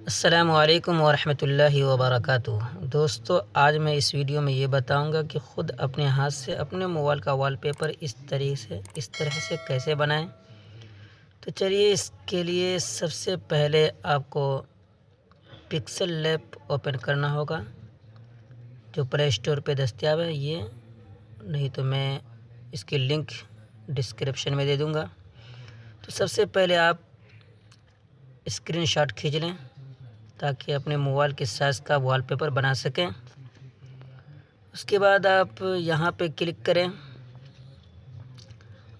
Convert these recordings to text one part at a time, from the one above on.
अस्सलामु अलैकुम वरहमतुल्लाहि वबरकातुह। दोस्तों, आज मैं इस वीडियो में ये बताऊंगा कि ख़ुद अपने हाथ से अपने मोबाइल का वॉलपेपर इस तरह से कैसे बनाएं। तो चलिए, इसके लिए सबसे पहले आपको पिक्सल लैब ओपन करना होगा, जो प्ले स्टोर पे दस्तयाब है। ये नहीं तो मैं इसकी लिंक डिस्क्रिप्शन में दे दूंगा। तो सबसे पहले आप स्क्रीनशॉट खींच लें ताकि अपने मोबाइल के साइज़ का वॉलपेपर बना सकें। उसके बाद आप यहाँ पे क्लिक करें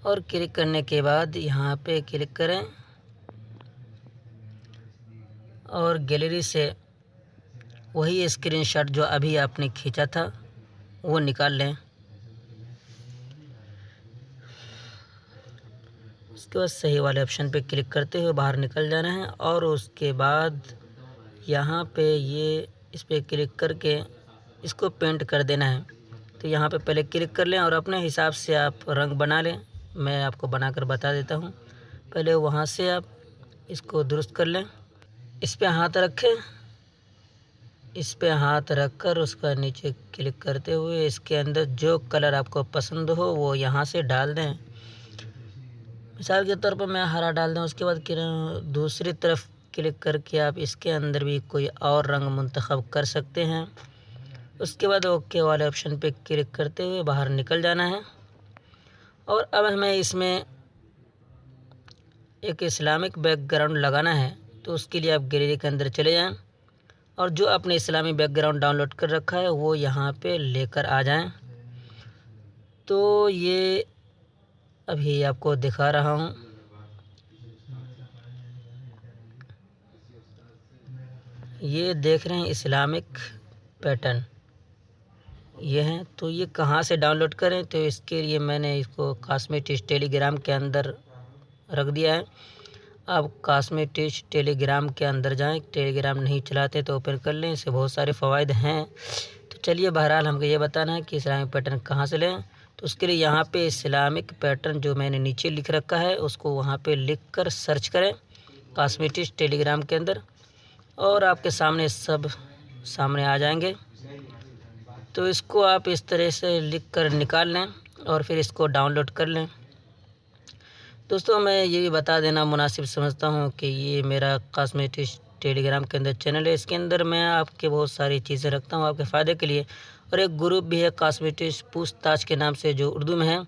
और क्लिक करने के बाद यहाँ पे क्लिक करें और गैलरी से वही स्क्रीनशॉट जो अभी आपने खींचा था वो निकाल लें। उसके बाद सही वाले ऑप्शन पे क्लिक करते हुए बाहर निकल जाना है और उसके बाद यहाँ पे इस पर क्लिक करके इसको पेंट कर देना है। तो यहाँ पे पहले क्लिक कर लें और अपने हिसाब से आप रंग बना लें। मैं आपको बनाकर बता देता हूँ। पहले वहाँ से आप इसको दुरुस्त कर लें। इस पे हाथ रखें, इस पे हाथ रखकर उसका नीचे क्लिक करते हुए इसके अंदर जो कलर आपको पसंद हो वो यहाँ से डाल दें। मिसाल के तौर पर मैं हरा डाल दूँ। उसके बाद दूसरी तरफ क्लिक करके आप इसके अंदर भी कोई और रंग मुंतखब कर सकते हैं। उसके बाद ओके वाले ऑप्शन पे क्लिक करते हुए बाहर निकल जाना है। और अब हमें इसमें एक इस्लामिक बैकग्राउंड लगाना है। तो उसके लिए आप गैलरी के अंदर चले जाएं और जो आपने इस्लामी बैकग्राउंड डाउनलोड कर रखा है वो यहाँ पे लेकर आ जाएं। तो ये अभी आपको दिखा रहा हूँ। ये देख रहे हैं इस्लामिक पैटर्न ये हैं। तो ये कहाँ से डाउनलोड करें? तो इसके लिए मैंने इसको कॉस्मेटिक्स टेलीग्राम के अंदर रख दिया है। आप कॉस्मेटिक्स टेलीग्राम के अंदर जाएं। टेलीग्राम नहीं चलाते तो ओपन कर लें, इससे बहुत सारे फ़वाइद हैं। तो चलिए, बहरहाल हमको ये बताना है कि इस्लामिक पैटर्न कहाँ से लें। तो उसके लिए यहाँ पे इस्लामिक पैटर्न जो मैंने नीचे लिख रखा है उसको वहाँ पे लिख कर सर्च करें कॉस्मेटिक्स टेलीग्राम के अंदर और आपके सामने सब सामने आ जाएंगे। तो इसको आप इस तरह से लिख कर निकाल लें और फिर इसको डाउनलोड कर लें। दोस्तों, मैं ये भी बता देना मुनासिब समझता हूँ कि ये मेरा कॉस्मेटिक्स टेलीग्राम के अंदर चैनल है। इसके अंदर मैं आपके बहुत सारी चीज़ें रखता हूँ आपके फ़ायदे के लिए। और एक ग्रुप भी है कॉस्मेटिक्स पूछताछ के नाम से, जो उर्दू में है।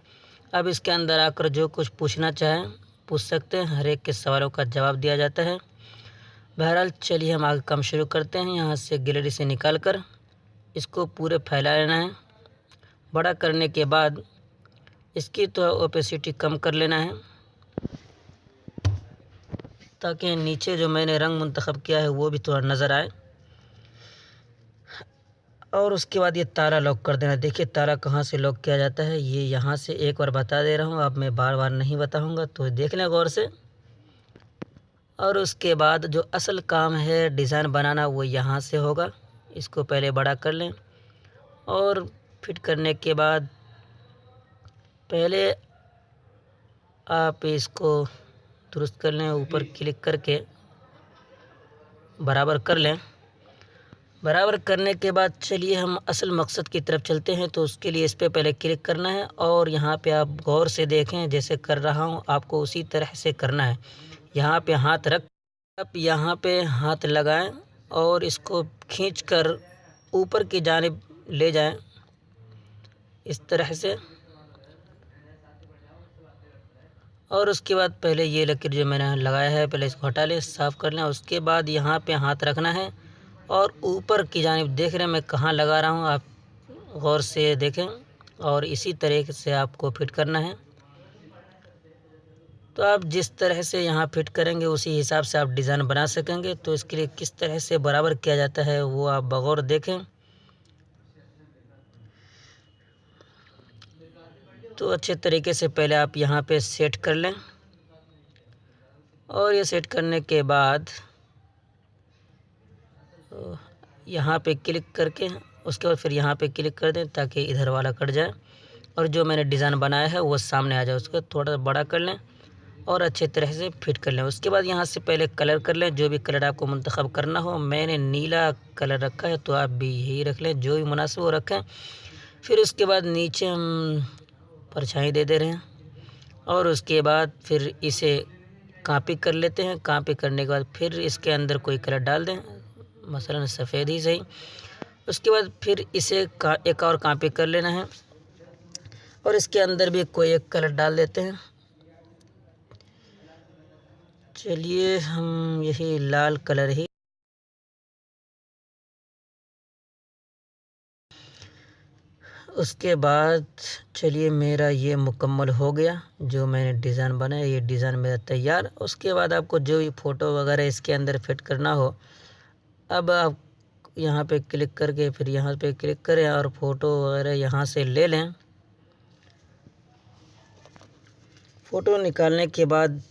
अब इसके अंदर आकर जो कुछ पूछना चाहें पूछ सकते हैं। हर एक के सवालों का जवाब दिया जाता है। बहरहाल चलिए, हम आगे काम शुरू करते हैं। यहाँ से गैलरी से निकाल कर इसको पूरे फैला लेना है। बड़ा करने के बाद इसकी तो ओपेसिटी कम कर लेना है ताकि नीचे जो मैंने रंग मुंतखब किया है वो भी थोड़ा नज़र आए। और उसके बाद ये ताला लॉक कर देना। देखिए ताला कहाँ से लॉक किया जाता है, ये यहाँ से एक बार बता दे रहा हूँ। अब मैं बार बार नहीं बताऊँगा, तो देख लें गौर से। और उसके बाद जो असल काम है डिज़ाइन बनाना वो यहाँ से होगा। इसको पहले बड़ा कर लें और फिट करने के बाद पहले आप इसको दुरुस्त कर लें। ऊपर क्लिक करके बराबर कर लें। बराबर करने के बाद चलिए हम असल मकसद की तरफ चलते हैं। तो उसके लिए इस पर पहले क्लिक करना है और यहाँ पे आप गौर से देखें, जैसे कर रहा हूँ आपको उसी तरह से करना है। यहाँ पे हाथ रख आप यहाँ पे हाथ लगाएं और इसको खींचकर ऊपर की जानिब ले जाएं इस तरह से। और उसके बाद पहले ये लकीर जो मैंने लगाया है पहले इसको हटा लें, साफ़ कर लें। उसके बाद यहाँ पे हाथ रखना है और ऊपर की जानिब देख रहे हैं मैं कहाँ लगा रहा हूँ, आप गौर से देखें। और इसी तरीके से आपको फिट करना है। तो आप जिस तरह से यहाँ फिट करेंगे उसी हिसाब से आप डिज़ाइन बना सकेंगे। तो इसके लिए किस तरह से बराबर किया जाता है वो आप बगौर देखें। तो अच्छे तरीके से पहले आप यहाँ पे सेट कर लें और ये सेट करने के बाद यहाँ पे क्लिक करके उसके बाद फिर यहाँ पे क्लिक कर दें ताकि इधर वाला कट जाए और जो मैंने डिज़ाइन बनाया है वो सामने आ जाए। उसको थोड़ा बड़ा कर लें और अच्छे तरह से फिट कर लें। उसके बाद यहाँ से पहले कलर कर लें, जो भी कलर आपको मुंतखब करना हो। मैंने नीला कलर रखा है, तो आप भी यही रख लें, जो भी मुनासिब वो रखें। फिर उसके बाद नीचे हम परछाई दे रहे हैं और उसके बाद फिर इसे कॉपी कर लेते हैं। कॉपी करने के बाद फिर इसके अंदर कोई कलर डाल दें, मसलन सफ़ेद ही सही। उसके बाद फिर इसे एक और कॉपी कर लेना है और इसके अंदर भी कोई एक कलर डाल देते हैं। चलिए हम यही लाल कलर ही, उसके बाद चलिए मेरा ये मुकम्मल हो गया। जो मैंने डिज़ाइन बनाया ये डिज़ाइन मेरा तैयार। उसके बाद आपको जो भी फ़ोटो वगैरह इसके अंदर फिट करना हो, अब आप यहाँ पे क्लिक करके फिर यहाँ पे क्लिक करें और फ़ोटो वगैरह यहाँ से ले लें। फ़ोटो निकालने के बाद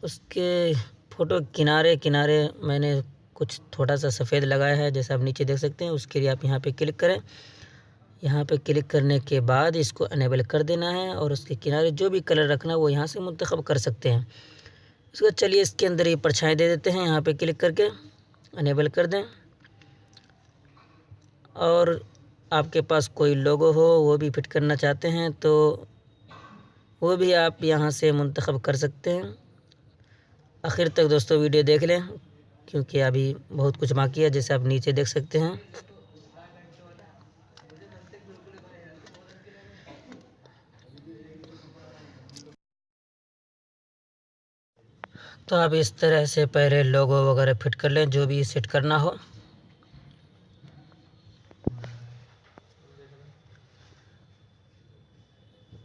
उसके फ़ोटो किनारे किनारे मैंने कुछ थोड़ा सा सफ़ेद लगाया है, जैसा आप नीचे देख सकते हैं। उसके लिए आप यहाँ पे क्लिक करें। यहाँ पे क्लिक करने के बाद इसको अनेबल कर देना है और उसके किनारे जो भी कलर रखना है वो यहाँ से मुंतखब कर सकते हैं। उसके बाद चलिए इसके अंदर ये परछाई दे देते हैं। यहाँ पे क्लिक करके अनेबल कर दें और आपके पास कोई लोगो हो वो भी फिट करना चाहते हैं तो वो भी आप यहाँ से मुंतखब कर सकते हैं। आखिर तक दोस्तों वीडियो देख लें, क्योंकि अभी बहुत कुछ बाकी है, जैसे आप नीचे देख सकते हैं। तो आप इस तरह से पहले लोगो वगैरह फिट कर लें, जो भी सेट करना हो।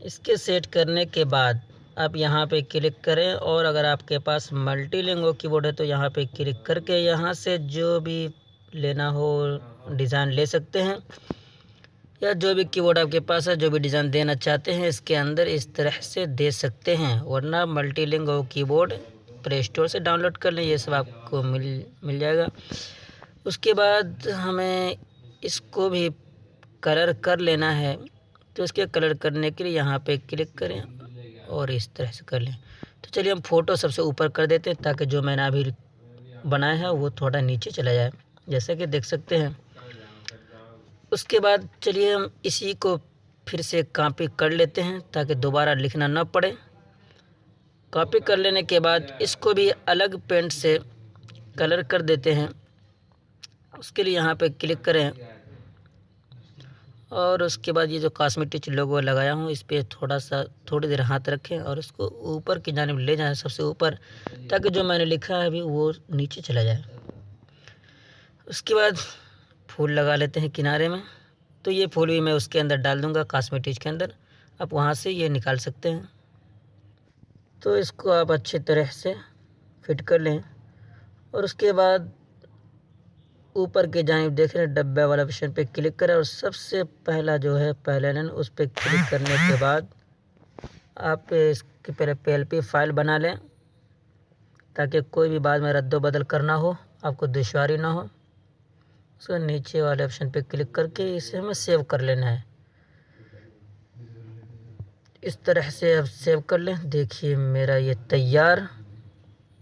इसके सेट करने के बाद आप यहाँ पे क्लिक करें और अगर आपके पास मल्टीलिंगुअल कीबोर्ड है तो यहाँ पे क्लिक करके यहाँ से जो भी लेना हो डिज़ाइन ले सकते हैं, या जो भी कीबोर्ड आपके पास है जो भी डिज़ाइन देना चाहते हैं इसके अंदर इस तरह से दे सकते हैं। वरना मल्टीलिंगुअल कीबोर्ड प्ले स्टोर से डाउनलोड कर लें, ये सब आपको मिल जाएगा। उसके बाद हमें इसको भी कलर कर लेना है, तो इसके कलर करने के लिए यहाँ पे क्लिक करें और इस तरह से कर लें। तो चलिए हम फ़ोटो सबसे ऊपर कर देते हैं ताकि जो मैंने अभी बनाया है वो थोड़ा नीचे चला जाए, जैसे कि देख सकते हैं। उसके बाद चलिए हम इसी को फिर से कॉपी कर लेते हैं ताकि दोबारा लिखना न पड़े। कॉपी कर लेने के बाद इसको भी अलग पेंट से कलर कर देते हैं। उसके लिए यहाँ पे क्लिक करें और उसके बाद ये जो कॉस्मेटिक लोगो लगाया हूँ इस पर थोड़ी देर हाथ रखें और इसको ऊपर की जानिब ले जाएं, सबसे ऊपर, ताकि जो मैंने लिखा है अभी वो नीचे चला जाए। उसके बाद फूल लगा लेते हैं किनारे में। तो ये फूल भी मैं उसके अंदर डाल दूँगा, कॉस्मेटिक के अंदर। आप वहाँ से ये निकाल सकते हैं। तो इसको आप अच्छी तरह से फिट कर लें और उसके बाद ऊपर के जानिब देख रहे हैं डब्बे वाला ऑप्शन पे क्लिक करें और सबसे पहला जो है पहला लाइन उस पर क्लिक करने के बाद आप इसकी पहले PLP फाइल बना लें ताकि कोई भी बाद में रद्दो बदल करना हो आपको दुश्वारी ना हो। उसके नीचे वाले ऑप्शन पे क्लिक करके इसे हमें सेव कर लेना है। इस तरह से आप सेव कर लें। देखिए मेरा ये तैयार,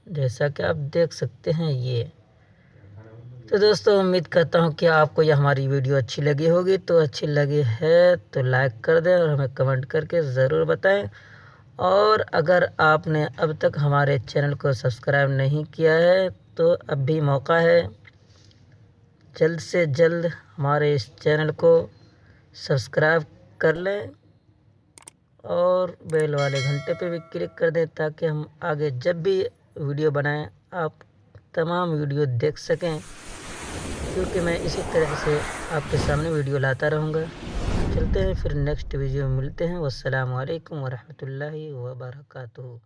जैसा कि आप देख सकते हैं ये। तो दोस्तों उम्मीद करता हूँ कि आपको यह हमारी वीडियो अच्छी लगी होगी। तो अच्छी लगी है तो लाइक कर दें और हमें कमेंट करके ज़रूर बताएं। और अगर आपने अब तक हमारे चैनल को सब्सक्राइब नहीं किया है तो अब भी मौका है, जल्द से जल्द हमारे इस चैनल को सब्सक्राइब कर लें और बेल वाले घंटे पे भी क्लिक कर दें ताकि हम आगे जब भी वीडियो बनाएं आप तमाम वीडियो देख सकें, क्योंकि मैं इसी तरह से आपके सामने वीडियो लाता रहूँगा। चलते हैं फिर नेक्स्ट वीडियो में मिलते हैं। वस्सलामु अलैकुम वरहमतुल्लाहि वबरकातुहू।